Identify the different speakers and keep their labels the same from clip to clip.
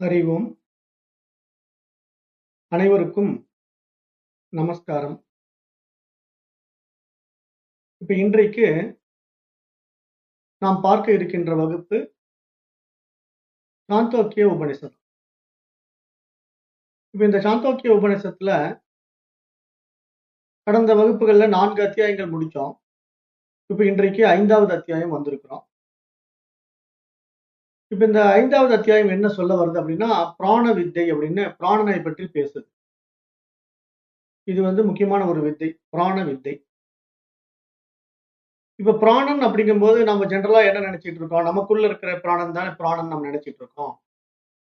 Speaker 1: அறிவோம். அனைவருக்கும் நமஸ்காரம். இப்ப இன்றைக்கு நாம் பார்க்க இருக்கின்ற வகுப்பு சாந்தோக்கிய உபனிஷத். இப்ப இந்த சாந்தோக்கிய உபனிஷத்துல கடந்த வகுப்புகள்ல 4 அத்தியாயங்கள் முடிச்சோம். இப்ப இன்றைக்கு 5வது அத்தியாயம் வந்திருக்கிறோம். இப்ப இந்த 5வது அத்தியாயம் என்ன சொல்ல வருது அப்படின்னா, பிராண வித்தை அப்படின்னு பிராணனை பற்றி பேசுது. இது முக்கியமான ஒரு வித்தை, பிராண வித்தை. இப்ப பிராணன் அப்படிங்கும்போது நம்ம ஜெனரலா என்ன நினைச்சிட்டு இருக்கோம்? நமக்குள்ள இருக்கிற பிராணன் தானே பிராணன் நம்ம நினைச்சிட்டு இருக்கோம்.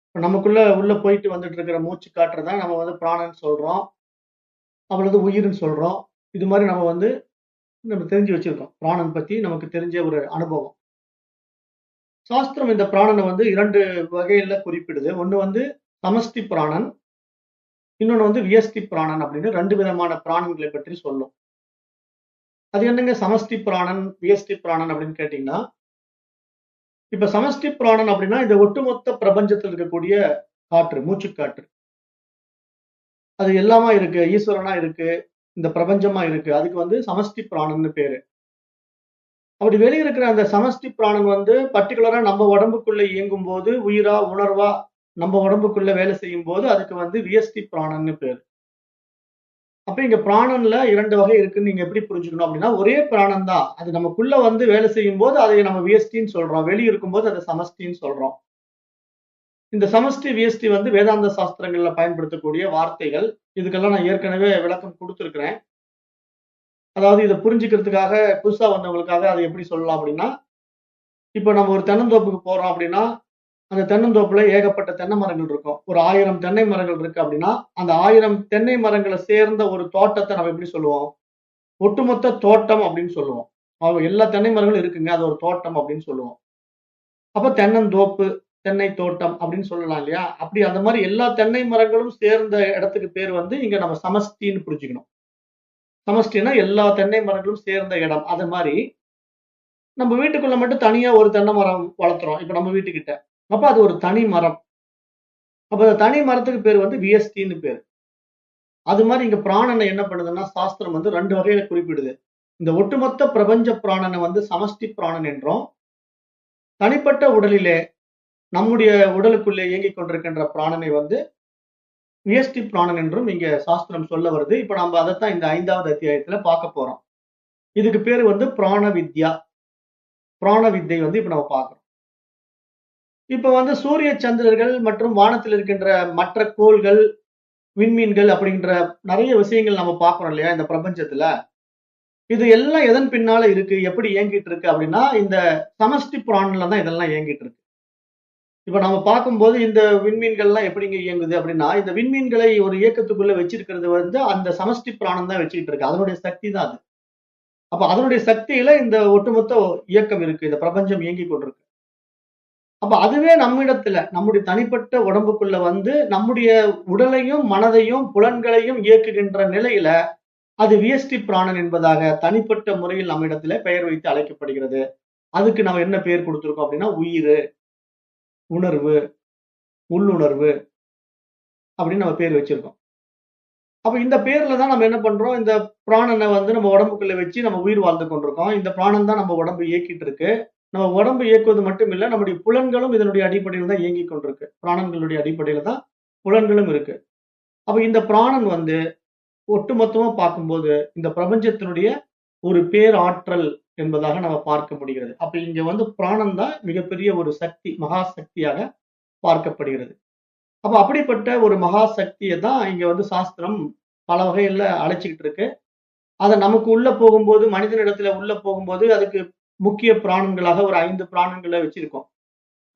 Speaker 1: இப்ப நமக்குள்ள உள்ள போயிட்டு வந்துட்டு இருக்கிற மூச்சு காற்றை தான் நம்ம பிராணன் சொல்றோம். அவ்வளவு உயிர்ன்னு சொல்றோம். இது மாதிரி நம்ம தெரிஞ்சு வச்சிருக்கோம். பிராணன் பத்தி நமக்கு தெரிஞ்ச ஒரு அனுபவம். சாஸ்திரம் இந்த பிராணனை 2 வகையில குறிப்பிடுது. ஒண்ணு சமஷ்டி பிராணன், இன்னொன்னு வியஷ்டி பிராணன் அப்படின்னு 2 விதமான பிராணன்களை பற்றி சொல்லும். அது என்னங்க சமஷ்டி பிராணன், வியஷ்டி பிராணன் அப்படின்னு கேட்டீங்கன்னா, இப்ப சமஷ்டி பிராணன் அப்படின்னா இந்த ஒட்டுமொத்த பிரபஞ்சத்தில் இருக்கக்கூடிய காற்று, மூச்சுக்காற்று. அது எல்லாமா இருக்கு, ஈஸ்வரனா இருக்கு, இந்த பிரபஞ்சமா இருக்கு. அதுக்கு சமஷ்டி பிராணன்னு பேரு. அப்படி வெளிய இருக்கிற அந்த சமஷ்டி பிராணன் பர்ட்டிகுலரா நம்ம உடம்புக்குள்ள இயங்கும் போது, உயிரா, உணர்வா நம்ம உடம்புக்குள்ள வேலை செய்யும் போது அதுக்கு வியஷ்டி பிராணன்னு பேரு. அப்ப இங்க பிராணன்ல 2 வகை இருக்குன்னு நீங்க எப்படி புரிஞ்சுக்கணும் அப்படின்னா, ஒரே பிராணன் தான். அது நமக்குள்ள வேலை செய்யும் போது அதை நம்ம வியஷ்டின்னு சொல்றோம். வெளிய இருக்கும்போது அதை சமஷ்டின்னு சொல்றோம். இந்த சமஷ்டி, வியஷ்டி வேதாந்த சாஸ்திரங்கள்ல பயன்படுத்தக்கூடிய வார்த்தைகள். இதுக்கெல்லாம் நான் ஏற்கனவே விளக்கம் குடுத்திருக்கிறேன். அதாவது இத புரிஞ்சுக்கிறதுக்காக புதுசா வந்தவங்களுக்காக அதை எப்படி சொல்லலாம் அப்படின்னா, இப்ப நம்ம ஒரு தென்னந்தோப்புக்கு போறோம் அப்படின்னா, அந்த தென்னந்தோப்புல ஏகப்பட்ட தென்னை மரங்கள் இருக்கும். ஒரு 1000 தென்னை மரங்கள் இருக்கு அப்படின்னா, அந்த 1000 தென்னை மரங்கள சேர்ந்த ஒரு தோட்டத்த நம்ம எப்படி சொல்லுவோம்? ஒட்டுமொத்த தோட்டம் அப்படின்னு சொல்லுவோம். எல்லா தென்னை மரங்களும் இருக்குங்க. அது ஒரு தோட்டம் அப்படின்னு சொல்லுவோம். அப்ப தென்னந்தோப்பு, தென்னை தோட்டம் அப்படின்னு சொல்லலாம் இல்லையா? அப்படி அந்த மாதிரி எல்லா தென்னை மரங்களும் சேர்ந்த இடத்துக்கு பேர் இங்க நம்ம சமஷ்டின்னு புரிஞ்சுக்கணும். சமஷ்டின்னா எல்லா தென்னை மரங்களும் சேர்ந்த இடம். அது மாதிரி நம்ம வீட்டுக்குள்ள மட்டும் தனியா ஒரு தென்னை மரம் வளர்த்துறோம். இப்ப நம்ம வீட்டுக்கிட்ட. அப்ப அது ஒரு தனி மரம். அப்ப அந்த தனி மரத்துக்கு பேர் வியஷ்டின்னு பேரு. அது மாதிரி இங்க பிராணனை என்ன பண்ணுதுன்னா, சாஸ்திரம் 2 வகையில குறிப்பிடுது. இந்த ஒட்டுமொத்த பிரபஞ்ச பிராணனை சமஷ்டி பிராணன் என்றும், தனிப்பட்ட உடலிலே நம்முடைய உடலுக்குள்ளே இயங்கிக் கொண்டிருக்கின்ற பிராணனை வியஷ்டி பிராணன் என்றும் இங்க சாஸ்திரம் சொல்ல வருது. இப்ப நம்ம அதைத்தான் இந்த 5வது அத்தியாயத்துல பார்க்க போறோம். இதுக்கு பேரு பிராண வித்யா. பிராண வித்தை இப்ப நம்ம பார்க்கிறோம். இப்ப சூரிய சந்திரர்கள் மற்றும் வானத்தில் இருக்கின்ற மற்ற கோள்கள், விண்மீன்கள் அப்படின்ற நிறைய விஷயங்கள் நம்ம பார்க்கிறோம் இல்லையா இந்த பிரபஞ்சத்துல. இது எல்லாம் எதன் பின்னால இருக்கு, எப்படி இயங்கிட்டு இருக்கு அப்படின்னா, இந்த சமஷ்டி பிராணன்ல தான் இதெல்லாம் இயங்கிட்டு இருக்கு. இப்ப நம்ம பார்க்கும்போது இந்த விண்மீன்கள்லாம் எப்படிங்க இயங்குது அப்படின்னா, இந்த விண்மீன்களை ஒரு இயக்கத்துக்குள்ள வச்சிருக்கிறது அந்த சமஷ்டி பிராணன் தான் வச்சுக்கிட்டு இருக்கு. அதனுடைய சக்தி தான் அது. அப்ப அதனுடைய சக்தியில இந்த ஒட்டுமொத்த இயக்கம் இருக்கு. இந்த பிரபஞ்சம் இயங்கிக் கொண்டிருக்கு. அப்ப அதுவே நம்மிடத்துல, நம்முடைய தனிப்பட்ட உடம்புக்குள்ள நம்முடைய உடலையும், மனதையும், புலன்களையும் இயக்குகின்ற நிலையில, அது வியஷ்டி பிராணன் என்பதாக தனிப்பட்ட முறையில் நம்மிடத்துல பெயர் வைத்து அழைக்கப்படுகிறது. அதுக்கு நம்ம என்ன பெயர் கொடுத்திருக்கோம் அப்படின்னா, உயிரு, உணர்வு, உள்ளுணர்வு அப்படின்னு நம்ம பேர் வச்சிருக்கோம். அப்ப இந்த பேர்ல தான் நம்ம என்ன பண்றோம், இந்த பிராணனை நம்ம உடம்புக்குள்ள வச்சு நம்ம உயிர் வாழ்ந்து கொண்டிருக்கோம். இந்த பிராணன் தான் நம்ம உடம்பு இயக்கிட்டு இருக்கு. நம்ம உடம்பு இயக்குவது மட்டும் இல்ல, நம்முடைய புலன்களும் இதனுடைய அடிப்படையில் தான் இயங்கிக் கொண்டிருக்கு. பிராணன்களுடைய அடிப்படையில தான் புலன்களும் இருக்கு. அப்ப இந்த பிராணன் ஒட்டுமொத்தமா பார்க்கும்போது இந்த பிரபஞ்சத்தினுடைய ஒரு பேராற்றல் என்பதாக நம்ம பார்க்க முடிகிறது. அப்ப இங்க பிராணன் தான் மிகப்பெரிய ஒரு சக்தி, மகா சக்தியாக பார்க்கப்படுகிறது. அப்ப அப்படிப்பட்ட ஒரு மகா சக்தியை தான் இங்க சாஸ்திரம் பல வகையில அழைச்சுக்கிட்டு இருக்கு. அத நமக்கு உள்ள போகும்போது, மனிதனிடத்துல உள்ள போகும்போது அதுக்கு முக்கிய பிராணன்களாக ஒரு 5 பிராணன்களை வச்சிருக்கோம்.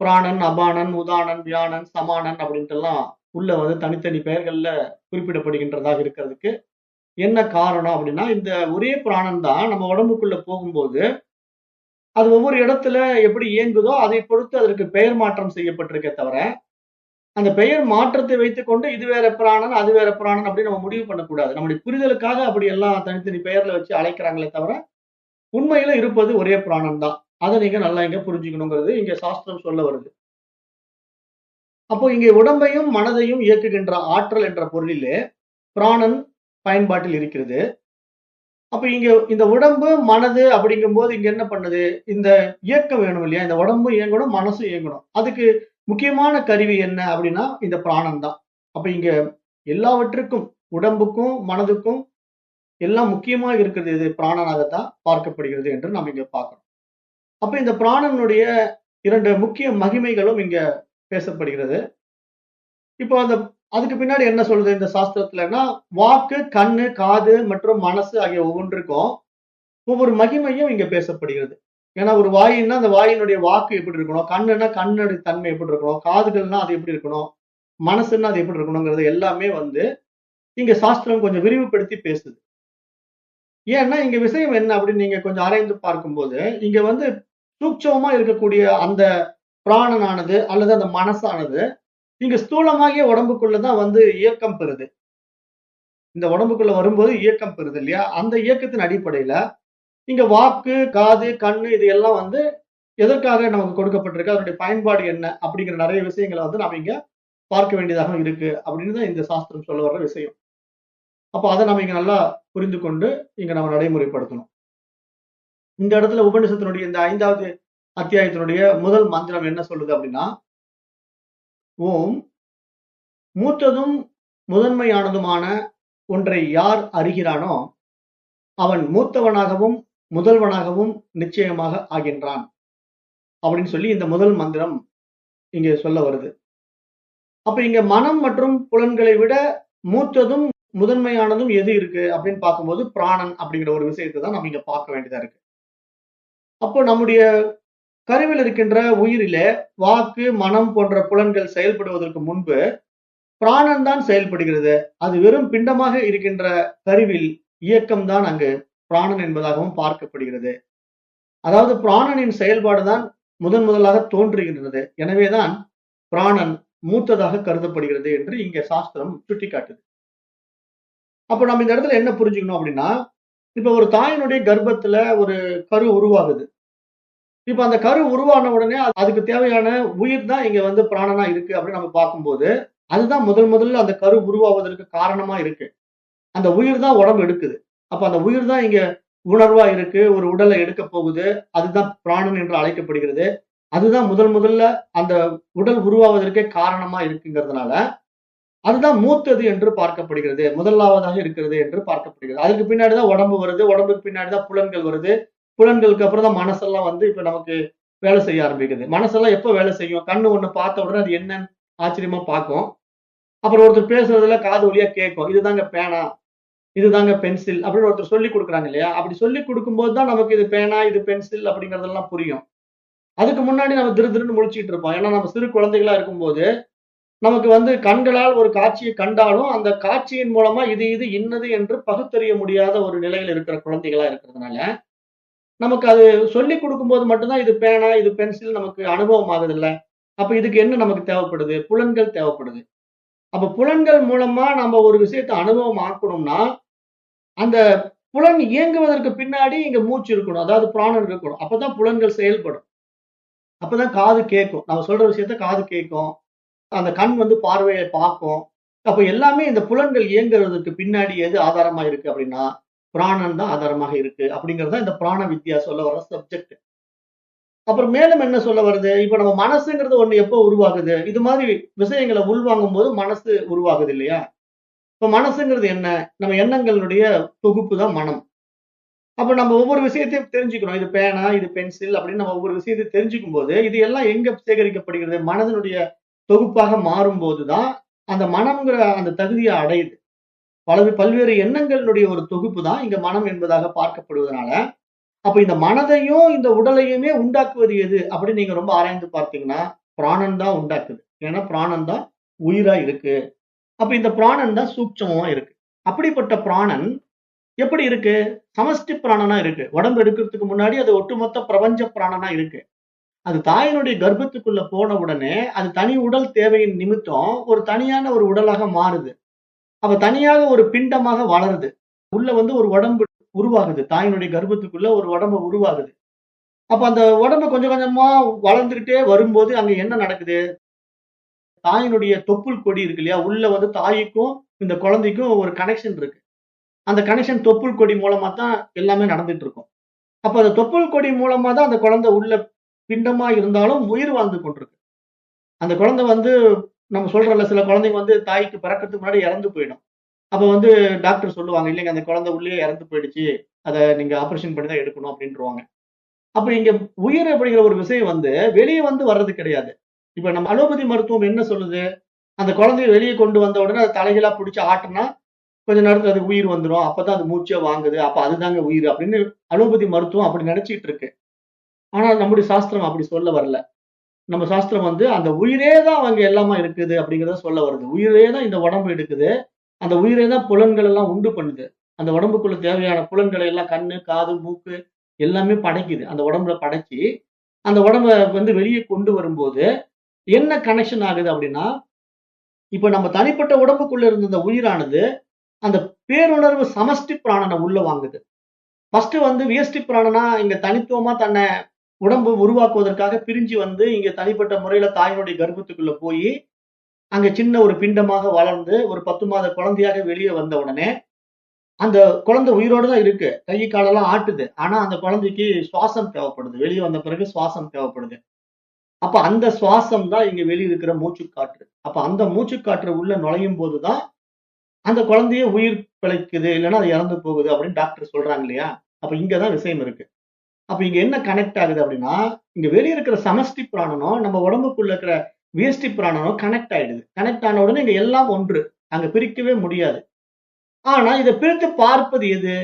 Speaker 1: பிராணன், அபானன், உதானன், வியானன், சமானன் அப்படின்ட்டு எல்லாம் உள்ள தனித்தனி பெயர்கள்ல குறிப்பிடப்படுகின்றதாக இருக்கிறதுக்கு என்ன காரணம் அப்படின்னா, இந்த ஒரே பிராணன் தான் நம்ம உடம்புக்குள்ள போகும்போது, அது ஒவ்வொரு இடத்துல எப்படி இயங்குதோ அதை பொறுத்து அதற்கு பெயர் மாற்றம் செய்யப்பட்டிருக்கே தவிர, அந்த பெயர் மாற்றத்தை வைத்துக்கொண்டு இது வேற பிராணன், அது வேற பிராணன் அப்படின்னு நம்ம முடிவு பண்ணக்கூடாது. நம்முடைய புரிதலுக்காக அப்படி எல்லாம் தனித்தனி பெயர்ல வச்சு அழைக்கிறாங்களே தவிர, உண்மையில இருப்பது ஒரே பிராணன் தான். அத நீங்க நல்லா இங்க புரிஞ்சுக்கணுங்கிறது இங்க சாஸ்திரம் சொல்ல வருது. அப்போ இங்கே உடம்பையும் மனதையும் இயக்குகின்ற ஆற்றல் என்ற பொருளிலே பிராணன் பயன்பாட்டில் இருக்கிறது. அப்ப இங்க இந்த உடம்பு, மனது அப்படிங்கும்போது இங்க என்ன பண்ணுது? இந்த இயக்கம் வேணும் இல்லையா? இந்த உடம்பும் இயங்கணும், மனசும் இயங்கணும். அதுக்கு முக்கியமான கருவி என்ன அப்படின்னா, இந்த பிராணன் தான். அப்ப இங்க எல்லாவற்றுக்கும், உடம்புக்கும், மனதுக்கும் எல்லாம் முக்கியமாக இருக்கிறது எது? பிராணனாகத்தான் பார்க்கப்படுகிறது என்று நாம் இங்க பார்க்கிறோம். அப்ப இந்த பிராணனுடைய 2 முக்கிய மகிமைகளும் இங்க பேசப்படுகிறது. இப்போ அதுக்கு பின்னாடி என்ன சொல்லுது இந்த சாஸ்திரத்துலன்னா, வாக்கு, கண்ணு, காது மற்றும் மனசு ஆகிய ஒவ்வொன்றுக்கும் ஒவ்வொரு மகிமையும் இங்க பேசப்படுகிறது. ஏன்னா ஒரு வாயின்னா அந்த வாயினுடைய வாக்கு எப்படி இருக்கணும்? கண்ணுன்னா கண்ணுடைய தன்மை எப்படி இருக்கணும்? காதுகள்னா அது எப்படி இருக்கணும்? மனசுன்னா அது எப்படி இருக்கணுங்கிறது எல்லாமே இங்க சாஸ்திரம் கொஞ்சம் விரிவுபடுத்தி பேசுது. ஏன்னா இங்க விஷயம் என்ன அப்படின்னு நீங்க கொஞ்சம் ஆராய்ந்து பார்க்கும்போது, இங்க சூட்சமமா இருக்கக்கூடிய அந்த பிராணனானது அல்லது அந்த மனசானது இங்க ஸ்தூலமாகிய உடம்புக்குள்ள தான் இயக்கம் பெறுது. இந்த உடம்புக்குள்ள வரும்போது இயக்கம் பெறுது இல்லையா? அந்த இயக்கத்தின் அடிப்படையில இங்க வாக்கு, காது, கண்ணு இது எல்லாம் எதற்காக நமக்கு கொடுக்கப்பட்டிருக்கு? அதனுடைய பயன்பாடு என்ன? அப்படிங்கிற நிறைய விஷயங்கள நாம இங்க பார்க்க வேண்டியதாக இருக்கு. அப்படின்னு தான் இந்த சாஸ்திரம் சொல்ல வர்ற விஷயம். அப்ப அத நம்ம இங்க நல்லா புரிந்து கொண்டு இங்க நம்ம நடைமுறைப்படுத்தணும். இந்த இடத்துல உபநிஷத்தினுடைய இந்த 5வது அத்தியாயத்தினுடைய முதல் மந்திரம் என்ன சொல்லுது அப்படின்னா, ஓம் மூத்ததும் முதன்மையானதுமான ஒன்றை யார் அறிகிறானோ அவன் மூத்தவனாகவும் முதல்வனாகவும் நிச்சயமாக ஆகின்றான் அப்படின்னு சொல்லி இந்த முதல் மந்திரம் இங்க சொல்ல வருது. அப்ப இங்க மனம் மற்றும் புலன்களை விட மூத்ததும் முதன்மையானதும் எது இருக்கு அப்படின்னு பார்க்கும்போது பிராணன் அப்படிங்கிற ஒரு விஷயத்தை தான் நம்ம இங்க பார்க்க வேண்டியதா இருக்கு. அப்போ நம்முடைய கருவில் இருக்கின்ற உயிரிலே வாக்கு, மனம் போன்ற புலன்கள் செயல்படுவதற்கு முன்பு பிராணன் தான் செயல்படுகிறது. அது வெறும் பிண்டமாக இருக்கின்ற கருவில் இயக்கம் தான் அங்கு பிராணன் என்பதாகவும் பார்க்கப்படுகிறது. அதாவது பிராணனின் செயல்பாடுதான் முதலாக தோன்றுகின்றது. எனவேதான் பிராணன் மூத்ததாக கருதப்படுகிறது என்று இங்க சாஸ்திரம் சுட்டிக்காட்டுது. அப்ப நம்ம இந்த இடத்துல என்ன புரிஞ்சுக்கணும் அப்படின்னா, இப்ப ஒரு தாயினுடைய கர்ப்பத்துல ஒரு கரு உருவாகுது. இப்ப அந்த கரு உருவான உடனே அதுக்கு தேவையான உயிர் தான் இங்க பிராணனா இருக்கு அப்படின்னு நம்ம பார்க்கும்போது, அதுதான் முதல்ல அந்த கரு உருவாவதற்கு காரணமா இருக்கு. அந்த உயிர் தான் உடம்பு எடுக்குது. அப்ப அந்த உயிர் தான் இங்க உணர்வா இருக்கு. ஒரு உடலை எடுக்க போகுது. அதுதான் பிராணன் என்று அழைக்கப்படுகிறது. அதுதான் முதல்ல அந்த உடல் உருவாவதற்கே காரணமா இருக்குங்கிறதுனால, அதுதான் மூத்தது என்று பார்க்கப்படுகிறது. முதலாவதாக இருக்கிறது என்று பார்க்கப்படுகிறது. அதுக்கு பின்னாடி தான் உடம்பு வருது. உடம்புக்கு பின்னாடி தான் புலன்கள் வருது. புலன்களுக்கு அப்புறம் தான் மனசெல்லாம் இப்ப நமக்கு வேலை செய்ய ஆரம்பிக்குது. மனசெல்லாம் எப்ப வேலை செய்யும்? கண்ணு ஒண்ணு பார்த்த உடனே அது என்னன்னு ஆச்சரியமா பார்க்கும். அப்புறம் ஒருத்தர் பேசுறதுல காது வழியா கேட்கும். இதுதாங்க பேனா, இதுதாங்க பென்சில் அப்படின்னு ஒருத்தர் சொல்லிக் கொடுக்குறாங்க இல்லையா? அப்படி சொல்லிக் கொடுக்கும்போது தான் நமக்கு இது பேனா, இது பென்சில் அப்படிங்கிறதெல்லாம் புரியும். அதுக்கு முன்னாடி நம்ம திருன்னு முழிச்சுட்டு இருப்போம். ஏன்னா நம்ம சிறு குழந்தைகளா இருக்கும்போது நமக்கு கண்களால் ஒரு காட்சியை கண்டாலும் அந்த காட்சியின் மூலமா இது இன்னது என்று பகுத்தறிய முடியாத ஒரு நிலையில இருக்கிற குழந்தைகளா இருக்கிறதுனால நமக்கு அது சொல்லிக் கொடுக்கும்போது மட்டும்தான் இது பேனா, இது பென்சில் நமக்கு அனுபவம் ஆகுது இல்ல. அப்ப இதுக்கு என்ன நமக்கு தேவைப்படுது? புலன்கள் தேவைப்படுது. அப்ப புலன்கள் மூலமா நம்ம ஒரு விஷயத்தை அனுபவம் ஆக்கணும்னா, அந்த புலன் இயங்குவதற்கு பின்னாடி இங்க மூச்சு இருக்கணும். அதாவது பிராணன் இருக்கணும். அப்பதான் புலன்கள் செயல்படும். அப்பதான் காது கேட்கும். நம்ம சொல்ற விஷயத்த காது கேட்கும். அந்த கண் பார்வையை பார்க்கும். அப்ப எல்லாமே இந்த புலன்கள் இயங்குறதுக்கு பின்னாடி எது ஆதாரமா இருக்கு அப்படின்னா, பிராணன் தான் ஆதாரமாக இருக்கு. அப்படிங்கிறது தான் இந்த பிராண வித்யா சொல்ல வர சப்ஜெக்ட். அப்புறம் மேலும் என்ன சொல்ல வருது? இப்ப நம்ம மனசுங்கிறது ஒண்ணு எப்போ உருவாகுது? இது மாதிரி விஷயங்கள உள்வாங்கும் போது மனசு உருவாகுது இல்லையா? இப்ப மனசுங்கிறது என்ன? நம்ம எண்ணங்களுடைய தொகுப்பு தான் மனம். அப்ப நம்ம ஒவ்வொரு விஷயத்தையும் தெரிஞ்சுக்கிறோம். இது பேனா, இது பென்சில் அப்படின்னு நம்ம ஒவ்வொரு விஷயத்தையும் தெரிஞ்சுக்கும்போது, இது எல்லாம் எங்க சேகரிக்கப்படுகிறது? மனதினுடைய தொகுப்பாக மாறும்போது தான் அந்த மனம்ங்கிற அந்த தகுதியை அடையுது. பல்வேறு எண்ணங்களுடைய ஒரு தொகுப்பு தான் இங்க மனம் என்பதாக பார்க்கப்படுவதனால, அப்ப இந்த மனதையும் இந்த உடலையுமே உண்டாக்குவது எது அப்படின்னு நீங்க ரொம்ப ஆராய்ந்து பார்த்தீங்கன்னா, பிராணன் தான் உண்டாக்குது. ஏன்னா பிராணன் தான் உயிரா இருக்கு. அப்ப இந்த பிராணன் தான் சூட்சமமா இருக்கு. அப்படிப்பட்ட பிராணன் எப்படி இருக்கு? சமஷ்டி பிராணனா இருக்கு. உடம்பு எடுக்கிறதுக்கு முன்னாடி அது ஒட்டுமொத்த பிரபஞ்ச பிராணனா இருக்கு. அது தாயினுடைய கர்ப்பத்துக்குள்ள போன உடனே அது தனி உடல் தேவையின் நிமித்தம் ஒரு தனியான ஒரு உடலாக மாறுது. அப்ப தனியாக ஒரு பிண்டமாக வளருது. உள்ள ஒரு உடம்பு உருவாகுது. தாயினுடைய கர்ப்பத்துக்குள்ள ஒரு உடம்பு உருவாகுது. அப்ப அந்த உடம்பு கொஞ்சம் கொஞ்சமா வளர்ந்துகிட்டே வரும்போது அங்க என்ன நடக்குது? தாயினுடைய தொப்புள் கொடி இருக்கு இல்லையா? உள்ள வந்து தாய்க்கும், இந்த குழந்தைக்கும் ஒரு கனெக்ஷன் இருக்கு. அந்த கனெக்ஷன் தொப்புள் கொடி மூலமா தான் எல்லாமே நடந்துட்டு இருக்கும். அப்ப அந்த தொப்புள் கொடி மூலமா தான் அந்த குழந்தை உள்ள பிண்டமா இருந்தாலும் உயிர் வாழ்ந்து கொண்டிருக்கு. அந்த குழந்தை வந்து நம்ம சொல்றோம்ல, சில குழந்தைங்க வந்து தாய்க்கு பிறக்கறதுக்கு முன்னாடி இறந்து போயிடும். அப்ப வந்து டாக்டர் சொல்லுவாங்க, "இல்லைங்க அந்த குழந்தை உள்ளேயே இறந்து போயிடுச்சு. அத நீங்க ஆப்பரேஷன் பண்ணி தான் எடுக்கணும்" அப்படின்ருவாங்க. அப்ப இங்க உயிர் அப்படிங்கிற ஒரு விஷயம் வந்து வெளிய வந்து வர்றது கிடையாது. இப்ப நம்ம அலோபதி மருத்துவம் என்ன சொல்லுது? அந்த குழந்தைய வெளிய கொண்டு வந்த உடனே அத தலைகீழா புடிச்சு ஆட்டுனா, கொஞ்ச நேரத்துல அதுக்கு உயிர் வந்துரும். அப்பதான் அது மூச்சே வாங்குது. அப்ப அதுதாங்க உயிர் அப்படின்னு அலோபதி மருத்துவம் அப்படி நெனச்சுட்டு இருக்கு. ஆனா நம்முடைய சாஸ்திரம் அப்படி சொல்ல வரல. நம்ம சாஸ்திரம் வந்து அந்த உயிரே தான் அங்க எல்லாமா இருக்குது அப்படிங்கிறத சொல்ல வருது. உயிரே தான் இந்த உடம்பு எடுக்குது. அந்த உயிரே தான் புலன்கள் எல்லாம் உண்டு பண்ணுது. அந்த உடம்புக்குள்ள தேவையான புலன்களை எல்லாம் கண்ணு, காது, மூக்கு எல்லாமே படைக்குது. அந்த உடம்புல படைச்சு, அந்த உடம்ப வந்து வெளிய கொண்டு வரும்போது, என்ன கனெக்ஷன் ஆகுது அப்படின்னா, இப்ப நம்ம தனிப்பட்ட உடம்புக்குள்ள இருந்த இந்த உயிரானது, அந்த பேருணர்வு சமஷ்டி பிராணன உள்ள வாங்குது. ஃபர்ஸ்ட் வந்து வியஷ்டி பிராணனா இங்க தனித்துவமா தன்ன உடம்பு உருவாக்குவதற்காக பிரிஞ்சு வந்து, இங்க தனிப்பட்ட முறையில தாயினுடைய கர்ப்பத்துக்குள்ள போயி, அங்க சின்ன ஒரு பிண்டமாக வளர்ந்து, ஒரு 10 மாத குழந்தையாக வெளிய வந்த உடனே, அந்த குழந்தை உயிரோட தான் இருக்கு. கை, காலெல்லாம் ஆட்டுது. ஆனா அந்த குழந்தைக்கு சுவாசம் தேவைப்படுது. வெளிய வந்த பிறகு சுவாசம் தேவைப்படுது. அப்ப அந்த சுவாசம் தான் இங்க வெளிய இருக்கிற மூச்சுக்காற்று. அப்ப அந்த மூச்சுக்காற்று உள்ள நுழையும்போது தான், அந்த குழந்தையே உயிர் பிழைக்குது. இல்லன்னா அது இறந்து போகுது அப்படின்னு டாக்டர் சொல்றாங்க இல்லையா? அப்ப இங்க தான் விஷயம் இருக்கு. அப்ப இங்க என்ன கனெக்ட் ஆகுது அப்படின்னா, இங்க வெளிய இருக்கிற சமஷ்டி பிராணனும், நம்ம உடம்புக்குள்ள இருக்கிற வியஷ்டி பிராணனும் கனெக்ட் ஆயிடுது. கனெக்ட் ஆன உடனே இங்க எல்லாம் ஒன்று. அங்க பிரிக்கவே முடியாது. ஆனா இத பிரித்து பார்ப்பது எது?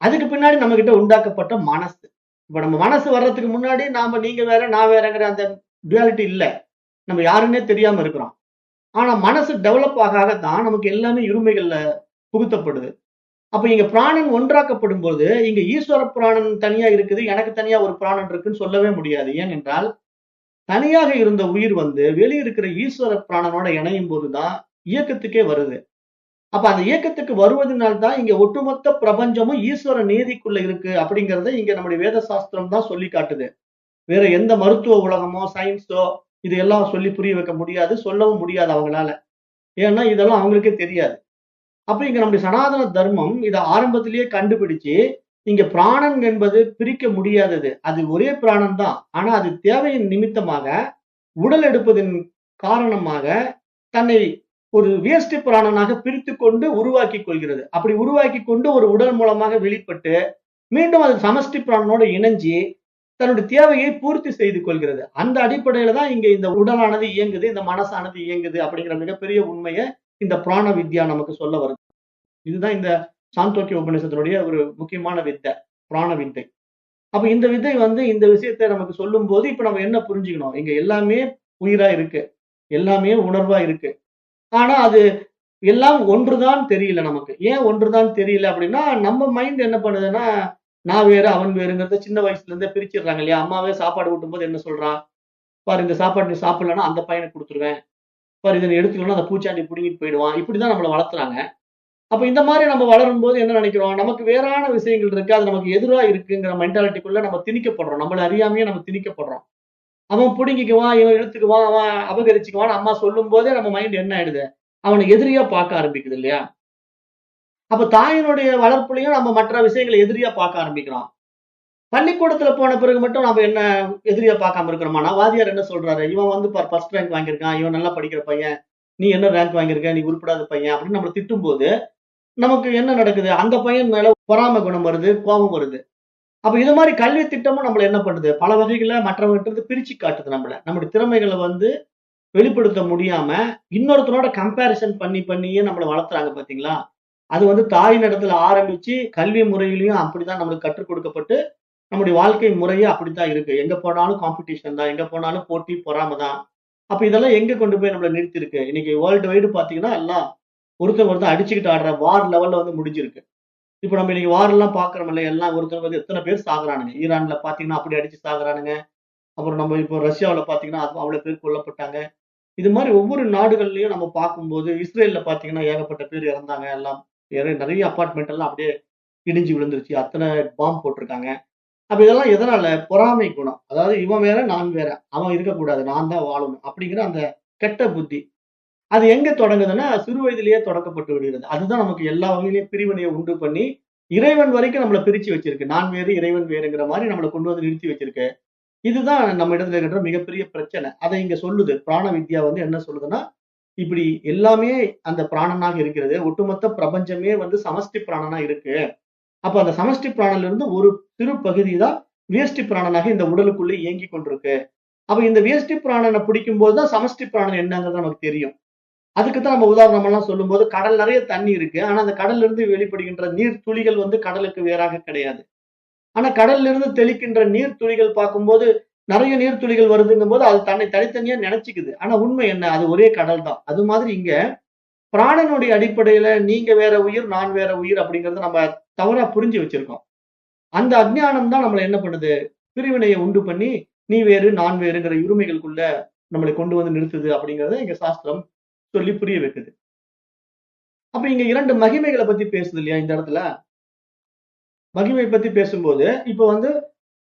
Speaker 1: அதுக்கு பின்னாடி நம்மகிட்ட உண்டாக்கப்பட்ட மனசு. இப்ப நம்ம மனசு வர்றதுக்கு முன்னாடி நாம நீங்க வேற, நான் வேறங்கிற அந்த டுயாலிட்டி இல்ல. நம்ம யாருன்னே தெரியாம இருக்கிறோம். ஆனா மனசு டெவலப் ஆக ஆக தான் நமக்கு எல்லாமே இருமைகள்ல புகுத்தப்படுது. அப்ப இங்க பிராணன் ஒன்றாக்கப்படும்போது, இங்க ஈஸ்வர பிராணன் தனியா இருக்குது. எனக்கு தனியா ஒரு பிராணன் இருக்குன்னு சொல்லவே முடியாது. ஏனென்றால், தனியாக இருந்த உயிர் வந்து வெளிய இருக்கிற ஈஸ்வர பிராணனோட இணையும் போது தான் இயக்கத்துக்கே வருது. அப்ப அந்த இயக்கத்துக்கு வருவதனால் தான் இங்க ஒட்டுமொத்த பிரபஞ்சமும் ஈஸ்வர நீதிக்குள்ள இருக்கு அப்படிங்கிறத இங்க நம்முடைய வேத சாஸ்திரம் தான் சொல்லி காட்டுது. வேற எந்த மருத்துவ உலகமோ, சயின்ஸோ இது எல்லாம் சொல்லி புரிய வைக்க முடியாது. சொல்லவும் முடியாது அவங்களால. ஏன்னா இதெல்லாம் அவங்களுக்கே தெரியாது. அப்ப இங்க நம்முடைய சனாதன தர்மம் இத ஆரம்பத்திலேயே கண்டுபிடிச்சு, இங்க பிராணன் என்பது பிரிக்க முடியாதது. அது ஒரே பிராணன் தான். ஆனா அது தேவையின் நிமித்தமாக, உடல் எடுப்பதின் காரணமாக தன்னை ஒரு வியஷ்டி பிராணனாக பிரித்துக் கொண்டு உருவாக்கிக் கொள்கிறது. அப்படி உருவாக்கிக் கொண்டு ஒரு உடல் மூலமாக வெளிப்பட்டு, மீண்டும் அது சமஷ்டி பிராணனோடு இணைஞ்சு, தன்னுடைய தேவையை பூர்த்தி செய்து கொள்கிறது. அந்த அடிப்படையில தான் இங்க இந்த உடலானது இயங்குது, இந்த மனசானது இயங்குது அப்படிங்கிற மிகப்பெரிய உண்மைய இந்த பிராண வித்யா நமக்கு சொல்ல வருது. இதுதான் இந்த சாந்தோக்கிய உபநிஷத்தினுடைய ஒரு முக்கியமான வித்தை. பிராண வித்தை. அப்ப இந்த வித்தை வந்து இந்த விஷயத்த நமக்கு சொல்லும்போது, இப்ப நம்ம என்ன புரிஞ்சுக்கணும்? இங்க எல்லாமே உயிரா இருக்கு. எல்லாமே உணர்வா இருக்கு. ஆனா அது எல்லாம் ஒன்றுதான் தெரியல நமக்கு. ஏன் ஒன்றுதான் தெரியல அப்படின்னா, நம்ம மைண்ட் என்ன பண்ணுதுன்னா, நான் வேறு, அவன் வேறுங்கிறத சின்ன வயசுல இருந்தே பிரிச்சுடுறாங்க இல்லையா? அம்மாவே சாப்பாடு ஊட்டும்போது என்ன சொல்றா? பாரு இந்த சாப்பாடு நீ சாப்பிடலன்னா அந்த பையனுக்கு குடுத்துருவேன். பாரு இத நீ எடுத்துக்கலன்னா அந்த பூச்சாண்டி புடுங்கிட்டு போயிடுவான். இப்படிதான் நம்மள வளர்த்துறாங்க. அப்ப இந்த மாரி நம்ம வளரும்போது என்ன நினைக்கிறோம்? நமக்கு வேறான விஷயங்கள் இருக்கு. அது நமக்கு எதிரா இருக்குங்கிற மென்டாலிட்டிக்குள்ள நம்ம திணிக்கப்படுறோம். நம்மள அறியாமயே நம்ம திணிக்கப்படுறோம். அவன் புடுங்கிக்குவான், இவன் இழுத்துக்குவான், அவன் அபகரிச்சுக்குவான்னு அம்மா சொல்லும்போதே நம்ம மைண்ட் என்ன ஆயிடுது? அவன எதிரியா பார்க்க ஆரம்பிக்குது இல்லையா? அப்ப தாயினுடைய வளர்ப்புலயும் நம்ம மற்ற விஷயங்கள எதிரியா பார்க்க ஆரம்பிக்கிறோம். பள்ளிக்கூடத்துல போன பிறகு மட்டும் நாம என்ன எதிரியா பார்க்காம இருக்கிறோமான்னா, வாத்தியார் என்ன சொல்றாரு? இவன் வந்து பார் ஃபர்ஸ்ட் ரேங்க் வாங்கியிருக்கான். இவன் நல்லா படிக்கிற பையன். நீ என்ன ரேங்க் வாங்கியிருக்க? நீ உருப்படாத பையன் அப்படின்னு நம்மள திட்டும்போது, நமக்கு என்ன நடக்குது? அந்த பையன் மேல பொறாமை குணம் வருது, கோபம் வருது. அப்ப இது மாரி கல்வி திட்டமும் நம்மள என்ன பண்ணுது? பல வகைகள்ல மற்றவங்கட்ட இருந்து பிரிச்சு காட்டுது நம்மள. நம்முடைய திறமைகள வந்து வெளிப்படுத்த முடியாம, இன்னொருத்தனோட கம்பேரிசன் பண்ணி பண்ணியே நம்மள வளர்த்துறாங்க பார்த்தீங்களா? அது வந்து தாயின் இடத்துல ஆரம்பிச்சு, கல்வி முறையிலயும் அப்படிதான் நம்மளுக்கு கற்றுக் கொடுக்கப்பட்டு, நம்முடைய வாழ்க்கை முறையே அப்படித்தான் இருக்கு. எங்க போனாலும் காம்படிஷன் தான். எங்க போனாலும் போட்டி, பொறாம தான். அப்ப இதெல்லாம் எங்க கொண்டு போய் நம்மள நிறுத்தியிருக்கு? இன்னைக்கு வேர்ல்டு வைடு பார்த்தீங்கன்னா, எல்லாம் ஒருத்தன் அடிச்சுக்கிட்டு ஆடுற வார் லெவல்ல வந்து முடிஞ்சிருக்கு. இப்ப நம்ம இன்னைக்கு வார்லாம் பார்க்கிறோம்ல, எல்லாம் ஒருத்தருக்கு வந்து எத்தன பேர் சாகுறானுங்க. ஈரான்ல பார்த்தீங்கன்னா, அப்படி அடிச்சு சாகுறானுங்க. அப்புறம் நம்ம இப்போ ரஷ்யாவுல பார்த்தீங்கன்னா, அவ்வளோ பேர் கொல்லப்பட்டாங்க. இது மாரி ஒவ்வொரு நாடுகள்லயும் நம்ம பார்க்கும்போது, இஸ்ரேல்ல பார்த்தீங்கன்னா, ஏகப்பட்ட பேர் இறந்தாங்க. எல்லாம் நெறைய அபார்ட்மெண்ட் எல்லாம் அப்படியே இடிஞ்சு விழுந்துருச்சு. அத்தன பாம் போட்டிருக்காங்க. அப்ப இதெல்லாம் எதனால? பொறாமை குணம். அதாவது இவன் வேற, நான் வேற. அவன் இருக்கக்கூடாது. நான் தான் வாழணும். அப்படிங்கிற அந்த கெட்ட புத்தி. அது எங்க தொடங்குதுன்னா, சிறு வயதிலேயே தொடக்கப்பட்டு விடுகிறது. அதுதான் நமக்கு எல்லா வகையிலயும் பிரிவினைய உண்டு பண்ணி, இறைவன் வரைக்கும் நம்மள பிரிச்சு வச்சிருக்கு. நான் வேறு, இறைவன் வேறுங்கிற மாரி நம்மள கொண்டு வந்து நிறுத்தி வச்சிருக்கு. இதுதான் நம்ம இடத்துல இருக்கின்ற மிகப்பெரிய பிரச்சனை. அதை இங்க சொல்லுது. பிராண வித்யா வந்து என்ன சொல்லுதுன்னா, இப்படி எல்லாமே அந்த பிராணனாக இருக்கிறது. ஒட்டுமொத்த பிரபஞ்சமே வந்து சமஷ்டி பிராணனா இருக்கு. அப்ப அந்த சமஷ்டி பிராணன்ல இருந்து ஒரு சிறு பகுதி தான் வியஷ்டி பிராணனாக இந்த உடலுக்குள்ளே இயங்கிக் கொண்டிருக்கு. அப்ப இந்த வியஷ்டி பிராணன பிடிக்கும்போது தான் சமஷ்டி பிராணன் என்னங்கிறது நமக்கு தெரியும். அதுக்கு தான் நம்ம உதாரணம் எல்லாம் சொல்லும்போது, கடல் நெறைய தண்ணி இருக்கு. ஆனா அந்த கடல்ல இருந்து வெளிப்படுகின்ற நீர் துளிகள் வந்து கடலுக்கு வேறாக கிடையாது. ஆனா கடல்ல இருந்து தெளிக்கின்ற நீர் துளிகள் பார்க்கும்போது, நெறைய நீர் துளிகள் வருதுங்கும்போது, அது தன்னை தனித்தனியா நெனச்சுக்குது. ஆனா உண்மை என்ன? அது ஒரே கடல் தான். அது மாதிரி இங்க பிராணனுடைய அடிப்படையில நீங்க வேற உயிர், நான் வேற உயிர் அப்படிங்கிறத நம்ம தவறா புரிஞ்சு வச்சிருக்கோம். அந்த அஞ்ஞானம் தான் நம்மள என்ன பண்ணுது? பிரிவினைய உண்டு பண்ணி, நீ வேறு, நான் வேறுங்கிற இருமைகளுக்குள்ள நம்மளை கொண்டு வந்து நிறுத்துது அப்படிங்கிறத இங்க சாஸ்திரம் சொல்லி புரிய வைக்குது. அப்ப இங்க 2 மகிமைகள பத்தி பேசுது இல்லையா இந்த இடத்துல? மகிமை பத்தி பேசும்போது, இப்ப வந்து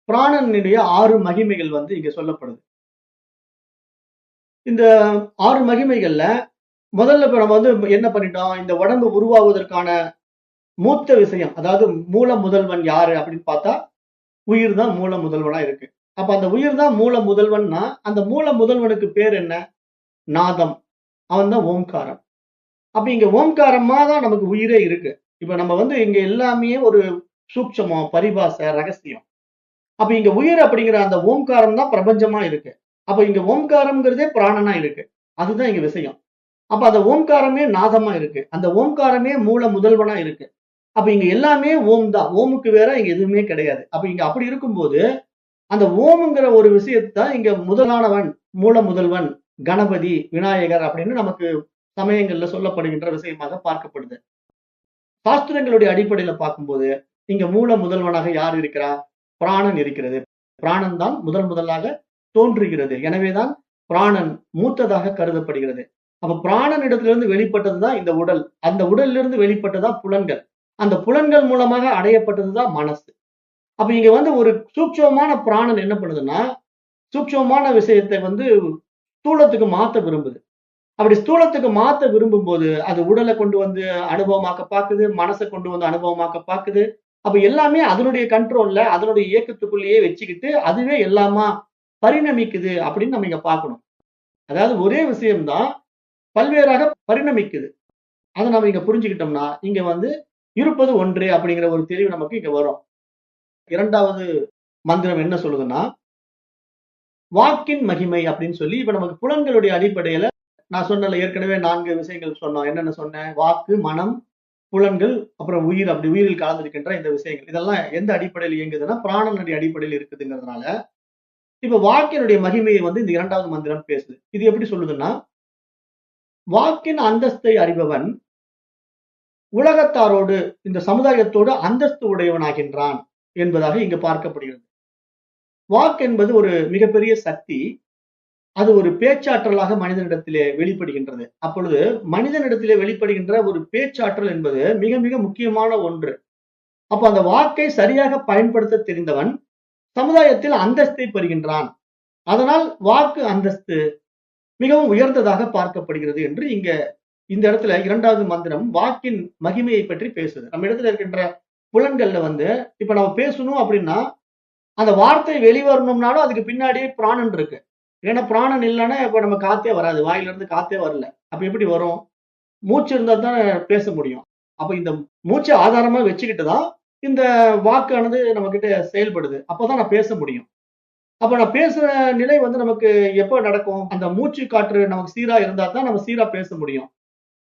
Speaker 1: பிராணனுடைய 6 மகிமைகள் வந்து இங்க சொல்லப்படுது. இந்த 6 மகிமைகள்ல முதல்ல இப்ப நம்ம வந்து என்ன பண்ணிட்டோம்? இந்த உடம்பு உருவாவதற்கான மூத்த விஷயம், அதாவது மூல முதல்வன் யாரு அப்படின்னு பார்த்தா, உயிர் தான் மூல முதல்வனா இருக்கு. அப்ப அந்த உயிர் தான் மூல முதல்வன்னா, அந்த மூல முதல்வனுக்கு பேர் என்ன? நாதம். அவன் தான் ஓம்காரம். அப்ப இங்க ஓம்காரமா தான் நமக்கு உயிரே இருக்கு. இப்ப நம்ம வந்து இங்க எல்லாமே ஒரு சூட்சமம், பரிபாஷை, ரகசியம். அப்ப இங்க உயிர் அப்படிங்கிற அந்த ஓம்காரம் தான் பிரபஞ்சமா இருக்கு. அப்ப இங்க ஓம்காரம்ங்கிறதே பிராணனா இருக்கு. அதுதான் இங்க விஷயம். அப்ப அந்த ஓம்காரமே நாதமா இருக்கு. அந்த ஓம்காரமே மூல முதல்வனா இருக்கு. அப்ப இங்க எல்லாமே ஓம் தான். ஓமுக்கு வேற இங்க எதுவுமே கிடையாது. அப்ப இங்க அப்படி இருக்கும்போது, அந்த ஓம்ங்கிற ஒரு விஷயத்த இங்க முதலானவன், மூல முதல்வன், கணபதி, விநாயகர் அப்படின்னு நமக்கு சமயங்கள்ல சொல்லப்படுகின்ற விஷயமாக பார்க்கப்படுது. சாஸ்திரங்களுடைய அடிப்படையில பார்க்கும்போது, இங்க மூல முதல்வனாக யார் இருக்கிறா? பிராணன் இருக்கிறது. பிராணன் தான் முதலாக தோன்றுகிறது. எனவேதான் பிராணன் மூத்ததாக கருதப்படுகிறது. அப்ப பிராணனிடத்திலிருந்து வெளிப்பட்டது தான் இந்த உடல். அந்த உடலிலிருந்து வெளிப்பட்டது தான் புலன்கள். அந்த புலன்கள் மூலமாக அடையப்பட்டது தான் மனசு. அப்ப இங்க வந்து ஒரு சூட்சுமமான பிராணன் என்ன பண்ணுதுன்னா, சூட்சுமமான விஷயத்தை வந்து ஸ்தூலத்துக்கு மாத்த விரும்புது. அப்படி ஸ்தூலத்துக்கு மாத்த விரும்பும்போது, அது உடல கொண்டு வந்து அனுபவமாக்க பாக்குது, மனச கொண்டு வந்து அனுபவமாக்க பாக்குது. அப்ப எல்லாமே அதனுடைய கண்ட்ரோல்ல, அதனுடைய இயக்கத்துக்குள்ளேயே வச்சுக்கிட்டு, அதுவே எல்லாமா பரிணமிக்குது அப்படின்னு நம்ம இங்க பார்க்கணும். அதாவது ஒரே விஷயம் தான் பல்வேறாக பரிணமிக்குது. அத நம்ம இங்க புரிஞ்சுக்கிட்டோம்னா, இங்க வந்து இருப்பது ஒன்றே அப்படிங்கிற ஒரு தெளிவு நமக்கு இங்க வரும். 2வது மந்திரம் என்ன சொல்லுதுன்னா, வாக்கின் மகிமை அப்படின்னு சொல்லி, இப்ப நமக்கு புலன்களுடைய அடிப்படையில நான் சொன்னேன்ல ஏற்கனவே 4 விஷயங்கள் சொன்னோம். என்னென்ன சொன்னேன்? வாக்கு, மனம், புலன்கள், அப்புறம் உயிர். அப்படி உயிரில் கலந்திருக்கின்ற இந்த விஷயங்கள். இதெல்லாம் எந்த அடிப்படையில் இயங்குதுன்னா, பிராணனுடைய அடிப்படையில் இருக்குதுங்கிறதுனால, இப்ப வாக்கினுடைய மகிமையை வந்து இந்த 2வது மந்திரம் பேசுது. இது எப்படி சொல்லுதுன்னா, வாக்கின் அந்தஸ்தை அறிபவன் உலகத்தாரோடு, இந்த சமுதாயத்தோடு அந்தஸ்து உடையவனாகின்றான் என்பதாக இங்கு பார்க்கப்படுகிறது. வாக்கு என்பது ஒரு மிகப்பெரிய சக்தி. அது ஒரு பேச்சாற்றலாக மனிதனிடத்திலே வெளிப்படுகின்றது. அப்பொழுது மனிதனிடத்திலே வெளிப்படுகின்ற ஒரு பேச்சாற்றல் என்பது மிக மிக முக்கியமான ஒன்று. அப்ப அந்த வாக்கை சரியாக பயன்படுத்த தெரிந்தவன் சமுதாயத்தில் அந்தஸ்தை பெறுகின்றான். அதனால் வாக்கு அந்தஸ்து மிகவும் உயர்ந்ததாக பார்க்கப்படுகிறது என்று இங்க இந்த இடத்துல 2வது மந்திரம் வாக்கின் மகிமையை பற்றி பேசுது. நம்ம இடத்துல இருக்கின்ற புலன்கள்ல வந்து இப்ப நம்ம பேசணும் அப்படின்னா, அந்த வார்த்தை வெளிவரணும்னாலும் அதுக்கு பின்னாடியே பிராணன் இருக்கு. ஏன்னா பிராணன் இல்லன்னா இப்ப நம்ம காத்தே வராது. வாயில இருந்து காத்தே வரல. அப்ப எப்படி வரும்? மூச்சு இருந்தா தான் பேச முடியும். அப்ப இந்த மூச்ச ஆதாரமா வச்சுக்கிட்டு தான் இந்த வாக்கானது நம்மகிட்ட செயல்படுது. அப்பதான் நான் பேச முடியும். அப்ப நான் பேசுற நிலை வந்து நமக்கு எப்ப நடக்கும்? அந்த மூச்சு காற்று நமக்கு சீரா இருந்தா தான் நம்ம சீரா பேச முடியும்.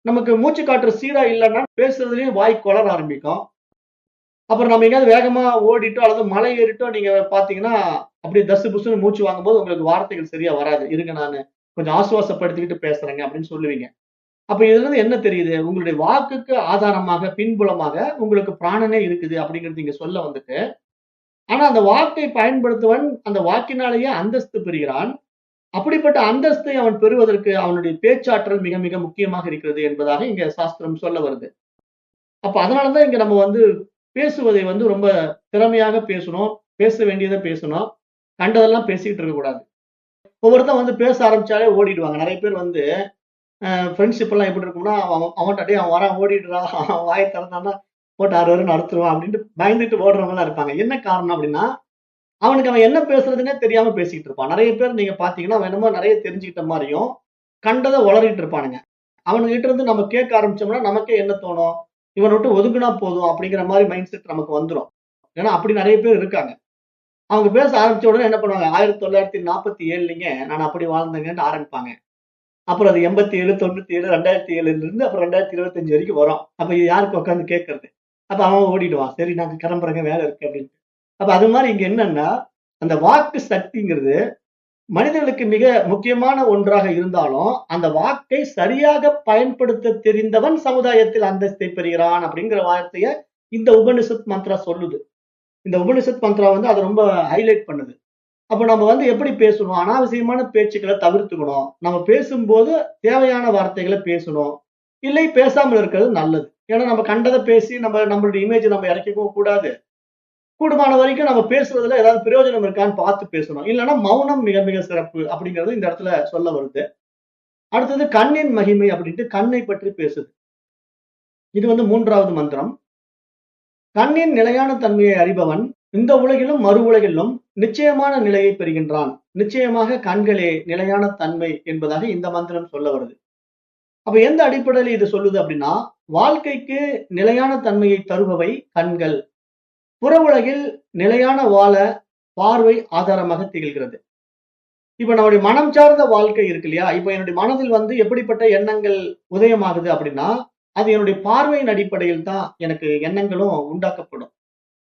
Speaker 1: நமக்கு மூச்சு காற்று சீரா இல்லன்னா பேசுறதுலயும் வாய் கொளற ஆரம்பிக்கும். அப்புறம் நம்ம எங்கேயாவது வேகமா ஓடிட்டோ அல்லது மலை ஏறிட்டோ நீங்க பார்த்தீங்கன்னா, அப்படியே தஸ்ஸு புஸ்ஸுன்னு மூச்சு வாங்கும்போது உங்களுக்கு வார்த்தைகள் சரியா வராது. இருங்க நானு கொஞ்சம் ஆசுவாசப்படுத்திக்கிட்டு பேசுறேங்க அப்படின்னு சொல்லுவீங்க. அப்ப இதுலருந்து என்ன தெரியுது? உங்களுடைய வாக்குக்கு ஆதாரமாக, பின்புலமாக உங்களுக்கு பிராணனே இருக்குது அப்படிங்கிறது இங்க சொல்ல வந்துட்டு, ஆனா அந்த வாக்கை பயன்படுத்துவன் அந்த வாக்கினாலேயே அந்தஸ்து பெறுகிறான். அப்படிப்பட்ட அந்தஸ்தை அவன் பெறுவதற்கு அவனுடைய பேச்சாற்றல் மிக மிக முக்கியமாக இருக்கிறது என்பதாக இங்க சாஸ்திரம் சொல்ல வருது. அப்ப அதனால தான் இங்க நம்ம வந்து பேசுவதை வந்து ரொம்ப திறமையாக பேசணும். பேச வேண்டியத பேசணும். கண்டதெல்லாம் பேசிக்கிட்டு இருக்கக்கூடாது. ஒவ்வொருத்தன் வந்து பேச ஆரம்பிச்சாலே ஓடிடுவாங்க. நெறைய பேர் வந்து ஃப்ரெண்ட்ஷிப் எல்லாம் எப்படி இருக்கும்னா, அவன்ட்ட "டேய் அவன் வரான் ஓடிடுறான். அவன் வாய திறந்தான்னா போட்டு அரு அருன்னு அறுத்துருவான்" அப்படின்ட்டு பயந்துட்டு ஓடுறவங்கலாம் இருப்பாங்க. என்ன காரணம் அப்படின்னா, அவனுக்கு அவன் என்ன பேசுறதுன்னே தெரியாம பேசிக்கிட்டு இருப்பான். நெறைய பேர் நீங்க பார்த்தீங்கன்னா, அவன் என்னமோ நெறைய தெரிஞ்சுக்கிட்ட மாரியும், கண்டத உளறிட்டு இருப்பானுங்க. அவனுங்ககிட்ட இருந்து நம்ம கேட்க ஆரம்பிச்சோம்னா, நமக்கே என்ன தோணும்? இவன விட்டு ஒதுங்குனா போதும் அப்படிங்கிற மாரி மைண்ட் செட் நமக்கு வந்துரும். ஏன்னா, அப்படி நெறைய பேர் இருக்காங்க. அவங்க பேச ஆரம்பிச்ச உடனே என்ன பண்ணுவாங்க, 1947லிங்க நான் அப்படி வாழ்ந்தேங்கன்ட்டு ஆரம்பிப்பாங்க. அப்புறம் அது 87, 97, 2007லிருந்து அப்புறம் 2025 வரைக்கும் வரும். அப்ப இது யாருக்கு உட்கார்ந்து கேட்கறது? அப்ப அவன் ஓடிடுவான். சரி நான் கிளம்புறேங்க வேலை இருக்கு அப்படின்ட்டு. அப்ப அது மாரி இங்க என்னன்னா, அந்த வாக்கு சக்திங்கிறது மனிதர்களுக்கு மிக முக்கியமான ஒன்றாக இருந்தாலும், அந்த வாக்கை சரியாக பயன்படுத்த தெரிந்தவன் சமுதாயத்தில் அந்தஸ்தை பெறுகிறான் அப்படிங்கிற வார்த்தைய இந்த உபனிஷத் மந்த்ரா சொல்லுது. இந்த உபனிஷத் மந்த்ரா வந்து அத ரொம்ப ஹைலைட் பண்ணுது. அப்ப நம்ம வந்து எப்படி பேசணும்? அனாவசியமான பேச்சுக்கள தவிர்த்துக்கணும். நம்ம பேசும்போது தேவையான வார்த்தைகள பேசணும். இல்லை பேசாமல் இருக்கிறது நல்லது. ஏன்னா நம்ம கண்டத பேசி நம்மளுடைய இமேஜ நம்ம இறக்கிக்கவும் கூடாது. கூடுமான வரைக்கும் நம்ம பேசுறதுல ஏதாவது பிரயோஜனம் இருக்கான்னு பார்த்து பேசணும். இல்லன்னா மௌனம் மிக மிக சிறப்பு அப்படிங்கிறது இந்த இடத்துல சொல்ல வருது. அடுத்தது கண்ணின் மகிமை அப்படின்ட்டு கண்ணை பற்றி பேசுது. இது வந்து 3வது மந்திரம். கண்ணின் நிலையான தன்மையை அறிபவன் இந்த உலகிலும் மறு உலகிலும் நிச்சயமான நிலையை பெறுகின்றான். நிச்சயமாக கண்களே நிலையான தன்மை என்பதாக இந்த மந்திரம் சொல்ல வருது. அப்ப எந்த அடிப்படையில் இது சொல்லுது அப்படின்னா, வாழ்க்கைக்கு நிலையான தன்மையை தருபவை கண்கள். புற உலகில் நிலையான வாழ பார்வை ஆதாரமாக திகழ்கிறது. இப்ப நம்முடைய மனம் சார்ந்த வாழ்க்கை இருக்கு இல்லையா? இப்ப என்னுடைய மனதில் வந்து எப்படிப்பட்ட எண்ணங்கள் உதயமாகுது அப்படின்னா, அது என்னுடைய பார்வையின் அடிப்படையில் தான் எனக்கு எண்ணங்களும் உண்டாக்கப்படும்.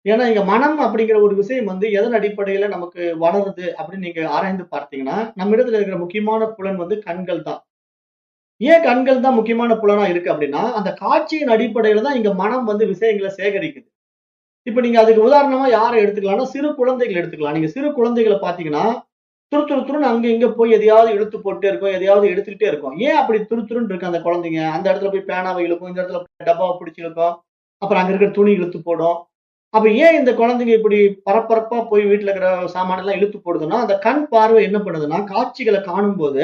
Speaker 1: ஏன்னா, இங்க மனம் அப்படிங்கிற ஒரு விஷயம் வந்து எதன் அடிப்படையில நமக்கு வளருது அப்படின்னு நீங்க ஆராய்ந்து பார்த்தீங்கன்னா, நம்மிடத்துல இருக்கிற முக்கியமான புலன் வந்து கண்கள் தான். ஏன் கண்கள் தான் முக்கியமான புலனா இருக்கு அப்படின்னா, அந்த காட்சியின் அடிப்படையில தான் இங்க மனம் வந்து விஷயங்கள சேகரிக்குது. இப்ப நீங்க அதுக்கு உதாரணமா யார எடுத்துக்கலாம்னா, சிறு குழந்தைகள் எடுத்துக்கலாம். நீங்க சிறு குழந்தைகள பார்த்தீங்கன்னா, துரு துரு துருன்னு அங்க இங்க போய் எதையாவது இழுத்து போட்டுட்டே இருக்கும். எதையாவது எடுத்துக்கிட்டே இருக்கும். ஏன் அப்படி துரு துருன்னு இருக்கு அந்த குழந்தைங்க? அந்த இடத்துல போய் பேனாவ இழுக்கும். இந்த இடத்துல டப்பாவ பிடிச்சு இழுக்கும். அப்புறம் அங்க இருக்கிற துணி இழுத்து போடும். அப்ப ஏன் இந்த குழந்தைங்க இப்படி பரபரப்பா போய் வீட்ல இருக்கிற சாமானெல்லாம் இழுத்து போடுதுன்னா, அந்த கண் பார்வை என்ன பண்ணுதுன்னா, காட்சிகள காணும்போது,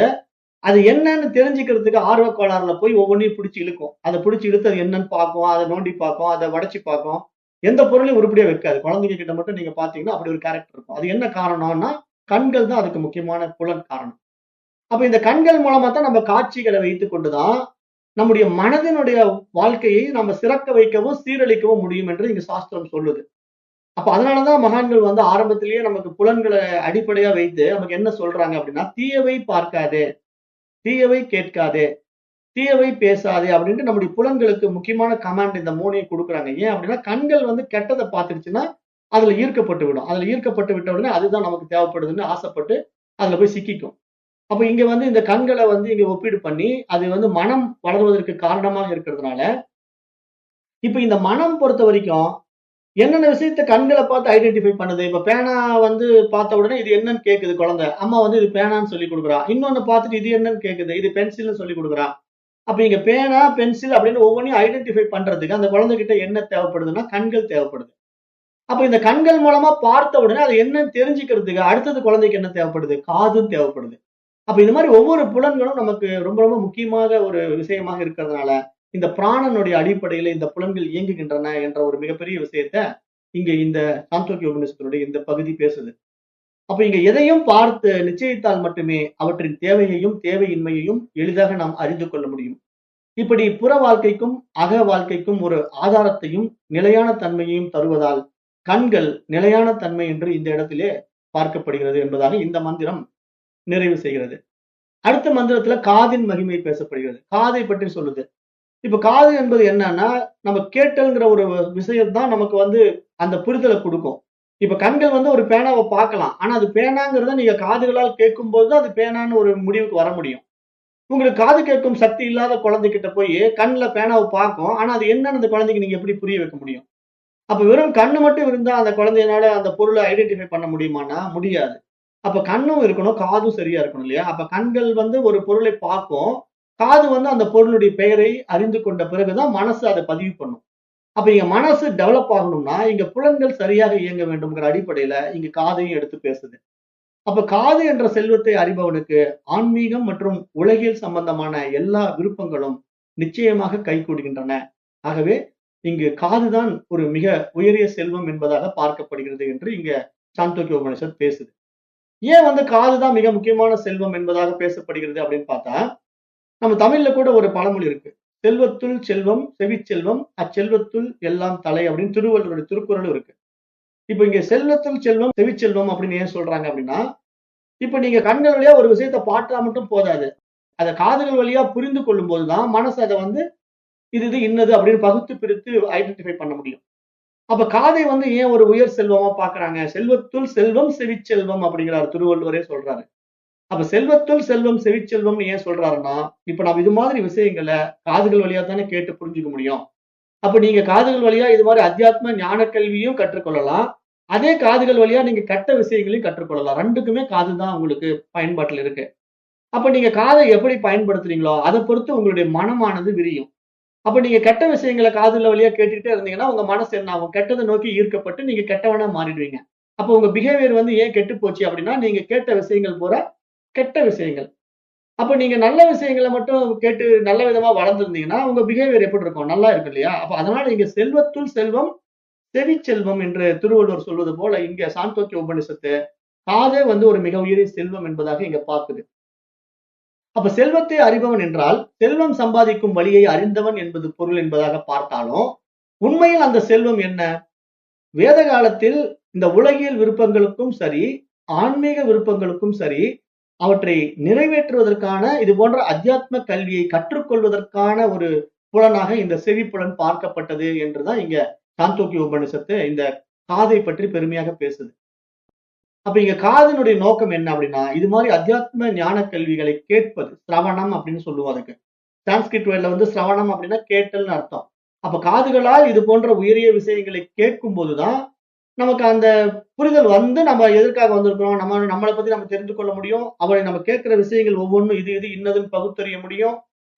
Speaker 1: அது என்னன்னு தெரிஞ்சுக்கிறதுக்கு ஆர்வக் கோளாறுல போய் ஒவ்வொன்னையும் பிடிச்சு இழுக்கும். அத பிடிச்சு இழுத்து அது என்னன்னு பார்க்கும். அத நோண்டி பார்க்கும். அத உடைச்சு பார்க்கும். எந்த பொருளையும் உருப்படியா வைக்காது. குழந்தைங்க கிட்ட மட்டும் நீங்க பார்த்தீங்கன்னா, அப்படி ஒரு கேரக்டர் இருக்கும். அது என்ன காரணம்னா, கண்கள் தான் அதுக்கு முக்கியமான புலன் காரணம். அப்ப இந்த கண்கள் மூலமா தான் நம்ம காட்சிகள வைத்துக் கொண்டு தான், நம்முடைய மனதினுடைய வாழ்க்கையை நம்ம சிறக்க வைக்கவும், சீரழிக்கவும் முடியும் என்று இங்க சாஸ்திரம் சொல்லுது. அப்ப அதனால தான் மகான்கள் வந்து ஆரம்பத்திலேயே நமக்கு புலன்கள அடிப்படையா வைத்து நமக்கு என்ன சொல்றாங்க அப்படின்னா, "தீயவை பார்க்காதே, தீயவை கேட்காதே, தீயவை பேசாதே" அப்படின்ட்டு நம்முடைய புலன்களுக்கு முக்கியமான கமாண்ட் இந்த 3யும் குடுக்குறாங்க. ஏன் அப்படின்னா, கண்கள் வந்து கெட்டத பார்த்துருச்சுன்னா, அதுல ஈர்க்கப்பட்டு விடும். அதுல ஈர்க்கப்பட்டு விட்ட உடனே அதுதான் நமக்கு தேவைப்படுதுன்னு ஆசைப்பட்டு அதுல போய் சிக்கிக்கும். அப்ப இங்க வந்து இந்த கண்கள வந்து இங்க ஒப்பீடு பண்ணி, அது வந்து மனம் வளருவதற்கு காரணமாக இருக்கிறதுனால, இப்ப இந்த மனம் பொறுத்தவரைக்கும் என்னென்ன விஷயத்த கண்கள பார்த்து ஐடென்டிஃபை பண்ணுது. இப்ப பேனா வந்து பார்த்த உடனே இது என்னன்னு கேட்குது குழந்தை. அம்மா வந்து இது பேனான்னு சொல்லிக் குடுக்குறா. இன்னொன்னு பார்த்துட்டு இது என்னன்னு கேட்குது. இது பென்சில்ன்னு சொல்லிக் குடுக்குறா. அப்ப இங்க பேனா, பென்சில் அப்படின்னு ஒவ்வொன்னையும் ஐடென்டிஃபை பண்றதுக்கு அந்த குழந்தைகிட்ட என்ன தேவைப்படுதுன்னா, கண்கள் தேவைப்படுது. அப்ப இந்த கண்கள் மூலமா பார்த்த உடனே அது என்னன்னு தெரிஞ்சுக்கிறதுக்கு அடுத்தது குழந்தைக்கு என்ன தேவைப்படுது? காதும் தேவைப்படுது. அப்ப இந்த மாரி ஒவ்வொரு புலன்களும் நமக்கு ரொம்ப ரொம்ப முக்கியமாக ஒரு விஷயமாக இருக்கிறதுனால, இந்த பிராணனுடைய அடிப்படையில இந்த புலன்கள் இயங்குகின்றன என்ற ஒரு மிகப்பெரிய விஷயத்த, இங்க இந்த சாந்தோக்கிய உபநிஷத்தினுடைய இந்த பகுதி பேசுது. அப்ப இங்க எதையும் பார்த்து நிச்சயித்தால் மட்டுமே அவற்றின் தேவையையும், தேவையின்மையையும் எளிதாக நாம் அறிந்து கொள்ள முடியும். இப்படி புற வாழ்க்கைக்கும், அக வாழ்க்கைக்கும் ஒரு ஆதாரத்தையும், நிலையான தன்மையையும் தருவதால், கண்கள் நிலையான தன்மை என்று இந்த இடத்திலே பார்க்கப்படுகிறது என்பதாக இந்த மந்திரம் நிறைவு செய்கிறது. அடுத்த மந்திரத்துல காதின் மகிமை பேசப்படுகிறது. காதை பற்றி சொல்லுது. இப்ப காது என்பது என்னன்னா, நம்ம கேட்டல்ங்கிற ஒரு விஷயம் தான் நமக்கு வந்து அந்த புரிதல குடுக்கும். இப்ப கண்கள் வந்து ஒரு பேனாவ பார்க்கலாம். ஆனா அது பேனாங்கிறத நீங்க காதுகளால் கேட்கும்போது தான் அது பேனான்னு ஒரு முடிவுக்கு வர முடியும். உங்களுக்கு காது கேட்கும் சக்தி இல்லாத குழந்தைகிட்ட போயி கண்ல பேனாவ பார்க்கும். ஆனா அது என்னன்னு அந்த குழந்தைக்கு நீங்க எப்படி புரிய வைக்க முடியும்? அப்ப வெறும் கண்ணு மட்டும் இருந்தா அந்த குழந்தையினால அந்த பொருள ஐடென்டிஃபை பண்ண முடியுமான்னா, முடியாது. அப்ப கண்ணும் இருக்கணும், காதும் சரியா இருக்கணும் இல்லையா? அப்ப கண்கள் வந்து ஒரு பொருளை பார்க்கும். காது வந்து அந்த பொருளுடைய பெயரை அறிந்து கொண்ட பிறகு தான் மனசு அத பதிவு பண்ணும். அப்ப இங்க மனசு டெவலப் ஆகணும்னா, இங்க புலன்கள் சரியாக இயங்க வேண்டும்ங்கிற அடிப்படையில இங்க காதையும் எடுத்து பேசுது. அப்ப காது என்ற செல்வத்தை அறிபவனுக்கு ஆன்மீகம் மற்றும் உலகியல் சம்பந்தமான எல்லா விருப்பங்களும் நிச்சயமாக கைகூடுகின்றன. ஆகவே இங்கு காதுதான் ஒரு மிக உயரிய செல்வம் என்பதாக பார்க்கப்படுகிறது என்று இங்க சாந்தோக்கிய உபனிஷத் பேசுது. ஏன் காதுதான் மிக முக்கியமான செல்வம் என்பதாக பேசப்படுகிறது அப்படின்னு பார்த்தா, நம்ம தமிழ்ல கூட ஒரு பழமொழி இருக்கு. செல்வத்துள் செல்வம் செவிச்செல்வம் அச்செல்வத்துள் எல்லாம் தலை அப்படின்னு திருவள்ளுவருடைய திருக்குறளும் இருக்கு. இப்ப இங்க செல்வத்துள் செல்வம் செவிச்செல்வம் அப்படின்னு ஏன் சொல்றாங்க அப்படின்னா, இப்ப நீங்க கண்கள் வழியா ஒரு விஷயத்த பார்த்தா மட்டும் போதாது. அத காதுகள் வழியா புரிந்து கொள்ளும் போதுதான் மனசு அத இது இது இன்னது அப்படின்னு பகுத்து பிரித்து ஐடென்டிஃபை பண்ண முடியும். அப்ப காதை ஏன் ஒரு உயர் செல்வமா பார்க்கறாங்க? செல்வத்துள் செல்வம் செவிச்செல்வம் அப்படிங்கிறார் திருவள்ளுவரே சொல்றாரு. அப்ப செல்வத்துள் செல்வம் செவிச்செல்வம்னு ஏன் சொல்றாருன்னா, இப்ப நம்ம இது மாதிரி விஷயங்கள காதுகள் வழியா தானே கேட்டு புரிஞ்சுக்க முடியும். அப்ப நீங்க காதுகள் வழியா இது மாதிரி அத்தியாத்ம ஞான கல்வியும் கற்றுக்கொள்ளலாம். அதே காதுகள் வழியா நீங்க கெட்ட விஷயங்களையும் கற்றுக்கொள்ளலாம். 2க்குமே காது தான் உங்களுக்கு பயன்பாட்டுல இருக்கு. அப்ப நீங்க காதை எப்படி பயன்படுத்துறீங்களோ, அத பொறுத்து உங்களுடைய மனமானது விரியும். அப்ப நீங்க கெட்ட விஷயங்கள காதுல வழியா கேட்டுக்கிட்டே இருந்தீங்கன்னா, உங்க மனசு என்ன ஆகும்? கெட்டத நோக்கி ஈர்க்கப்பட்டு நீங்க கெட்டவனா மாறிடுவீங்க. அப்ப உங்க பிஹேவியர் ஏன் கெட்டு போச்சு அப்படின்னா, நீங்க கேட்ட விஷயங்கள் பூரா கெட்ட விஷயங்கள். அப்ப நீங்க நல்ல விஷயங்கள மட்டும் கேட்டு நல்ல விதமா வளர்ந்திருந்தீங்கன்னா, உங்க பிஹேவியர் எப்படி இருக்கும்? நல்லா இருக்கும் இல்லையா? அப்ப அதனால இங்க செல்வத்துள் செல்வம் செவிச்செல்வம் என்று திருவள்ளுவர் சொல்வது போல, இங்க சாந்தோக்கிய உபனிஷத்து காதே ஒரு மிக உயரிய செல்வம் என்பதாக இங்க பார்க்குது. அப்ப செல்வத்தை அறிபவன் என்றால் செல்வம் சம்பாதிக்கும் வழியை அறிந்தவன் என்பது பொருள் என்பதாக பார்த்தாலும், உண்மையில் அந்த செல்வம் என்ன? வேத காலத்தில் இந்த உலகியல் விருப்பங்களுக்கும் சரி, ஆன்மீக விருப்பங்களுக்கும் சரி, அவற்றை நிறைவேற்றுவதற்கான இது போன்ற அத்தியாத்ம கல்வியை கற்றுக்கொள்வதற்கான ஒரு புலனாக இந்த செவிப்புலன் பார்க்கப்பட்டது என்றுதான் இங்க சாந்தோக்கிய உபனிஷத்து இந்த காதை பற்றி பெருமையாக பேசுது. அப்ப இங்க காதினுடைய நோக்கம் என்ன அப்படின்னா, இது மாதிரி அத்தியாத்ம ஞான கல்விகளை கேட்பது. சிரவணம் அப்படின்னு சொல்லுவோம் அதுக்கு. சான்ஸ்கிரிட் வேர்ட்ல சிரவணம் அப்படின்னா கேட்டல்னு அர்த்தம். அப்ப காதுகளால் இது போன்ற உயரிய விஷயங்களை கேட்கும் போதுதான் நமக்கு அந்த புரிதல் நம்ம எதற்காக வந்திருக்கிறோம், நம்மளை பத்தி நம்ம தெரிந்து கொள்ள முடியும். அவரை நம்ம கேட்கிற விஷயங்கள் ஒவ்வொன்றும் இது இது இன்னதுன்னு பகுத்தறிய முடியும்.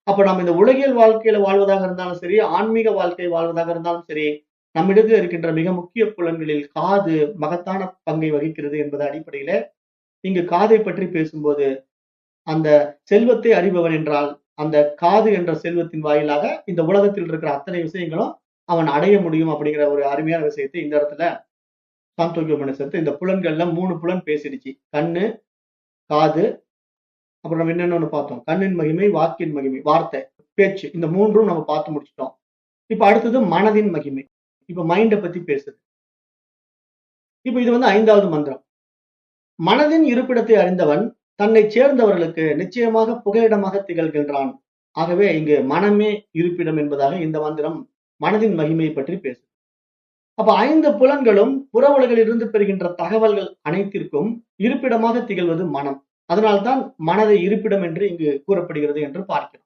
Speaker 1: அப்ப நம்ம இந்த உலகியல் வாழ்க்கையில வாழ்வதாக இருந்தாலும் சரி, ஆன்மீக வாழ்க்கை வாழ்வதாக இருந்தாலும் சரி, நம்மிடத்தில் இருக்கின்ற மிக முக்கிய புலன்களில் காது மகத்தான பங்கை வகிக்கிறது என்பது அடிப்படையில இங்கு காதை பற்றி பேசும்போது, அந்த செல்வத்தை அறிபவன் என்றால் அந்த காது என்ற செல்வத்தின் வாயிலாக இந்த உலகத்தில் இருக்கிற அத்தனை விஷயங்களும் அவன் அடைய முடியும் அப்படிங்கிற ஒரு அருமையான விஷயத்தை இந்த இடத்துல சாந்தோக்கிய உபனிஷத்து இந்த புலன்கள்ல 3 புலன் பேசிடுச்சு. கண்ணு, காது, அப்புறம் நம்ம என்னென்னு பார்த்தோம். கண்ணின் மகிமை, வாக்கின் மகிமை, வார்த்தை, பேச்சு, இந்த 3ம் நம்ம பார்த்து முடிச்சிட்டோம். இப்ப அடுத்தது மனதின் மகிமை. இப்ப மைண்ட பத்தி பேசுது. இப்ப இது 5வது மந்திரம். மனதின் இருப்பிடத்தை அறிந்தவன் தன்னை சேர்ந்தவர்களுக்கு நிச்சயமாக புகலிடமாக திகழ்கின்றான். ஆகவே இங்கு மனமே இருப்பிடம் என்பதாக இந்த மந்திரம் மனதின் மகிமையை பற்றி பேசுது. அப்ப 5 புலன்களும் புற உலகிலிருந்து பெறுகின்ற தகவல்கள் அனைத்திற்கும் இருப்பிடமாக திகழ்வது மனம். அதனால்தான் மனதை இருப்பிடம் என்று இங்கு கூறப்படுகிறது என்று பார்க்கிறோம்.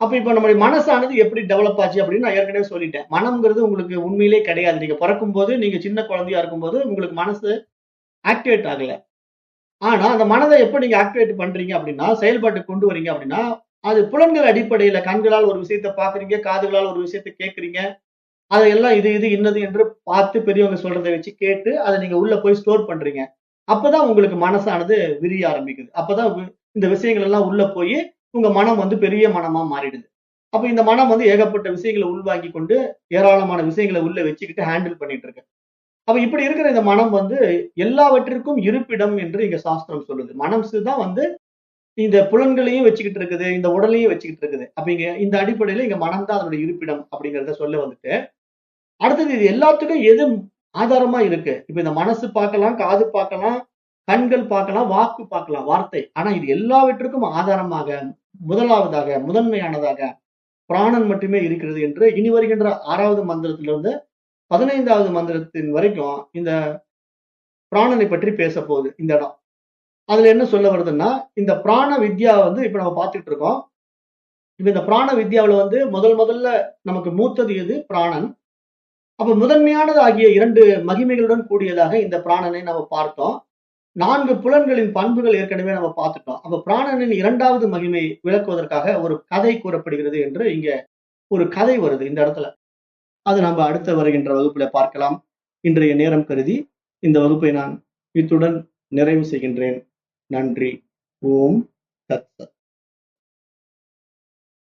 Speaker 1: அப்ப இப்ப நம்முடைய மனசானது எப்படி டெவலப் ஆச்சு அப்படின்னு நான் ஏற்கனவே சொல்லிட்டேன். மனம்ங்கிறது உங்களுக்கு உண்மையிலே கிடையாது. நீங்க பிறக்கும் போது, நீங்க சின்ன குழந்தையா இருக்கும்போது உங்களுக்கு மனசு ஆக்டிவேட் ஆகல. ஆனா அந்த மனதை எப்ப நீங்க ஆக்டிவேட் பண்றீங்க அப்படின்னா, செயல்பாட்டுக்கு கொண்டு வரீங்க அப்படின்னா, அது புலன்கள் அடிப்படையில கண்களால் ஒரு விஷயத்த பாக்குறீங்க, காதுகளால் ஒரு விஷயத்த கேட்கிறீங்க. அதையெல்லாம் இது இது இன்னது என்று பார்த்து பெரியவங்க சொல்றதை வச்சு கேட்டு அதை நீங்க உள்ள போய் ஸ்டோர் பண்றீங்க. அப்பதான் உங்களுக்கு மனசானது விரிய ஆரம்பிக்குது. அப்பதான் இந்த விஷயங்கள் எல்லாம் உள்ள போய் உங்க மனம் பெரிய மனமா மாறிடுது. அப்ப இந்த மனம் ஏகப்பட்ட விஷயங்களை உள்வாங்கி கொண்டு ஏராளமான விஷயங்களை உள்ள வச்சுக்கிட்டு ஹேண்டில் பண்ணிட்டு இருக்கு. அப்ப இப்படி இருக்கிற இந்த மனம் எல்லாவற்றிற்கும் இருப்பிடம் என்று இங்க சாஸ்திரம் சொல்லுது. மனசு தான் இந்த புலன்களையும் வச்சுக்கிட்டு இருக்குது, இந்த உடலையும் வச்சுக்கிட்டு இருக்குது. அப்ப இங்க இந்த அடிப்படையில இங்க மனம் தான் அதனுடைய இருப்பிடம் அப்படிங்கிறத சொல்ல அடுத்தது இது எல்லாத்துக்கும் எது ஆதாரமா இருக்கு? இப்ப இந்த மனசு பார்க்கலாம், காது பார்க்கலாம், கண்கள் பார்க்கலாம், வாக்கு பார்க்கலாம், வார்த்தை. ஆனா இது எல்லாவற்றுக்கும் ஆதாரமாக முதலாவதாக முதன்மையானதாக பிராணன் மட்டுமே இருக்கிறது என்று இனி வருகின்ற 6வது மந்திரத்திலிருந்து 15வது மந்திரத்தின் வரைக்கும் இந்த பிராணனை பற்றி பேச போகுது இந்த இடம். அதுல என்ன சொல்ல வருதுன்னா, இந்த பிராண வித்யா இப்ப நம்ம பார்த்துட்டு இருக்கோம். இப்ப இந்த பிராண வித்யாவுல முதல்ல நமக்கு மூத்தது எது? பிராணன். அப்ப முதன்மையானது ஆகிய 2 மகிமைகளுடன் கூடியதாக இந்த பிராணனை நம்ம பார்த்தோம். 4 புலன்களின் பண்புகள் ஏற்கனவே நம்ம பார்த்துட்டோம். அப்ப பிராணனின் 2வது மகிமை விளக்குவதற்காக ஒரு கதை கூறப்படுகிறது என்று இங்க ஒரு கதை வருது இந்த இடத்துல. அது நம்ம அடுத்து வருகின்ற வகுப்புல பார்க்கலாம். இன்றைய நேரம் கருதி இந்த வகுப்பை நான் இத்துடன் நிறைவு செய்கின்றேன். நன்றி. ஓம் தத் சத்.